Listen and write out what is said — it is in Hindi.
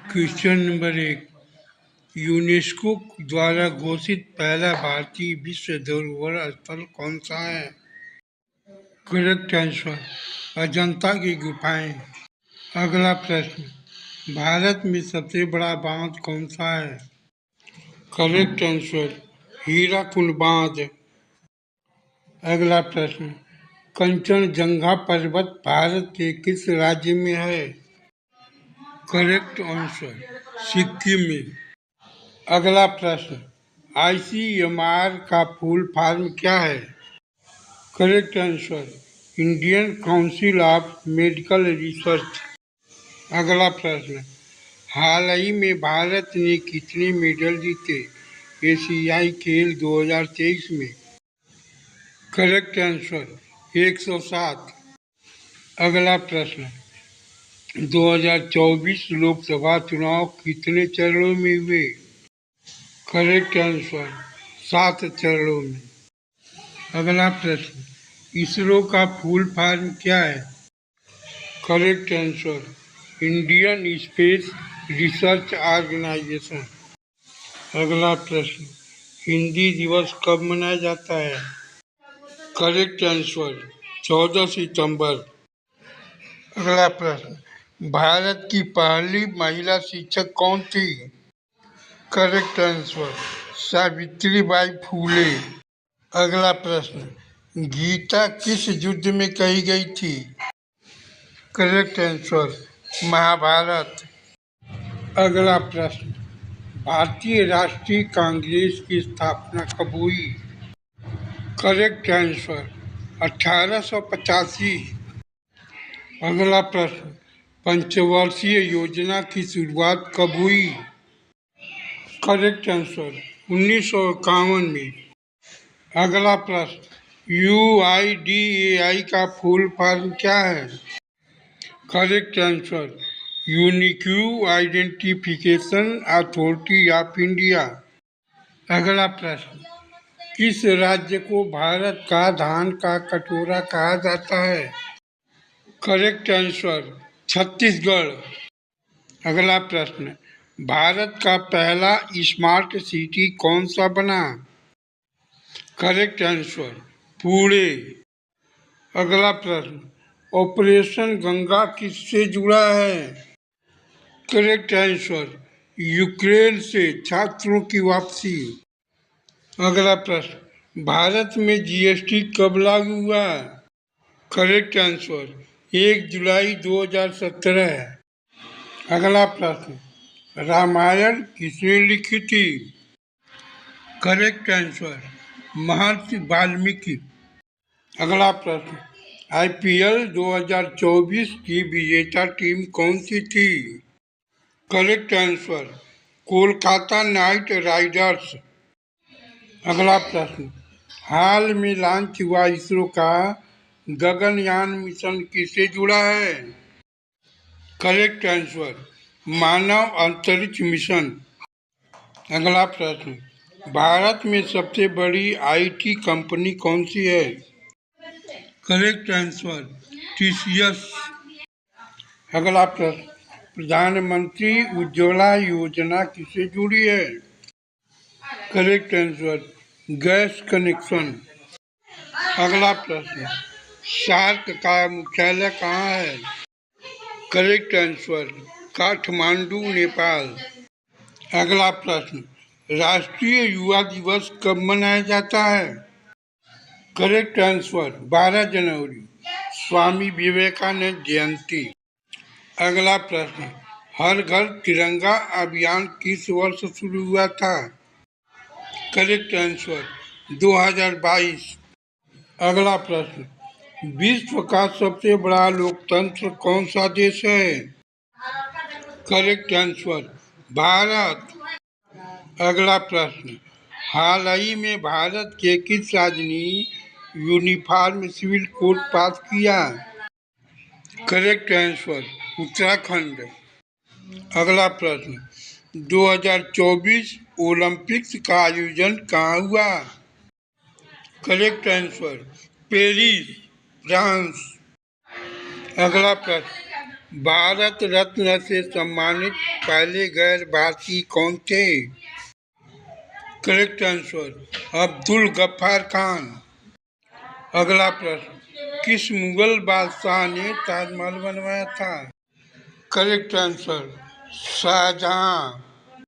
Question number 1। यूनेस्को द्वारा घोषित पहला भारतीय विश्व धरोहर स्थल कौन सा है? करेक्ट आंसर अजंता की गुफाएं। अगला प्रश्न, भारत में सबसे बड़ा बांध कौन सा है? करेक्ट आंसर हीराकुंड बांध। अगला प्रश्न, कंचनजंगा पर्वत भारत के किस राज्य में है? करेक्ट आंसर सिक्किम में। अगला प्रश्न, ICMR का फुल फॉर्म क्या है? Correct answer Indian council of medical research. अगला प्रश्न, हाल ही में भारत ने कितने मेडल जीते एशियाई खेल 2023 में? Correct answer 107। अगला प्रश्न, 2024 लोकसभा चुनाव कितने चरणों में हुए? करेक्ट आंसर 7 चरणों में। अगला प्रश्न, इसरो का फुल फॉर्म क्या है? Correct answer Indian space research organisation. अगला प्रश्न, हिंदी दिवस कब मनाया जाता है? करेक्ट आंसर 14 सितंबर। अगला प्रश्न, भारत की पहली महिला शिक्षक कौन थी? Correct answer Savitribai Phule. अगला प्रश्न, गीता किस युद्ध में कही गई थी? Correct answer Mahabharat. अगला प्रश्न, भारतीय राष्ट्रीय कांग्रेस की स्थापना कब हुई? Correct answer 1885। अगला प्रश्न, पंचवर्षीय योजना की शुरुआत कब हुई? करेक्ट आंसर 1951 में। अगला प्रश्न, UIDAI का फुल फॉर्म क्या है? Correct answer unique identification authority of India. अगला प्रश्न, किस राज्य को भारत का धान का कटोरा कहा जाता है? Correct answer Chhattisgarh. अगला प्रश्न, भारत का पहला स्मार्ट सिटी कौन सा बना? Correct answer Pune. अगला प्रश्न, ऑपरेशन गंगा किससे जुड़ा है? करेक्ट आंसर यूक्रेन से छात्रों की वापसी। अगला प्रश्न, भारत में GST कब लागू हुआ? करेक्ट आंसर 1 जुलाई 2017। अगला प्रश्न, रामायण किसने लिखी थी? करेक्ट आंसर महर्षि वाल्मीकि। अगला प्रश्न, IPL 2024 की विजेता टीम कौन सी थी? Correct answer Kolkata night Riders. अगला प्रश्न, हाल में लॉन्च हुआ इसरो का गगनयान मिशन किससे जुड़ा है? करेक्ट आंसर मानव अंतरिक्ष मिशन। अगला प्रश्न, भारत में सबसे बड़ी IT कंपनी कौन सी है? Correct answer TCS। अगला प्रश्न, प्रधानमंत्री उज्ज्वला योजना किससे जुड़ी है? Correct answer gas connection. अगला प्रश्न, सार्क का मुख्यालय कहाँ है? Correct answer Kathmandu Nepal. अगला प्रश्न, राष्ट्रीय युवा दिवस कब मनाया जाता है? करेक्ट आंसर 12 जनवरी स्वामी विवेकानंद जयंती। अगला प्रश्न, हर घर तिरंगा अभियान किस वर्ष शुरू हुआ था? Correct answer 2022। अगला प्रश्न, विश्व का सबसे बड़ा लोकतंत्र कौन सा देश है? Correct answer Bharat. अगला प्रश्न, हाल ही में भारत के किस राज्य ने यूनिफॉर्म सिविल कोड पास किया? Correct answer Uttarakhand. अगला प्रश्न, 2024 ओलंपिक्स का आयोजन कहाँ हुआ? Correct answer Paris France. अगला प्रश्न, भारत रत्न से सम्मानित पहले गैर भारतीय कौन थे? Correct answer Abdul Ghaffar Khan. अगला प्रश्न, किस मुगल बादशाह ने ताजमहल बनवाया था? Correct answer Shahjahan.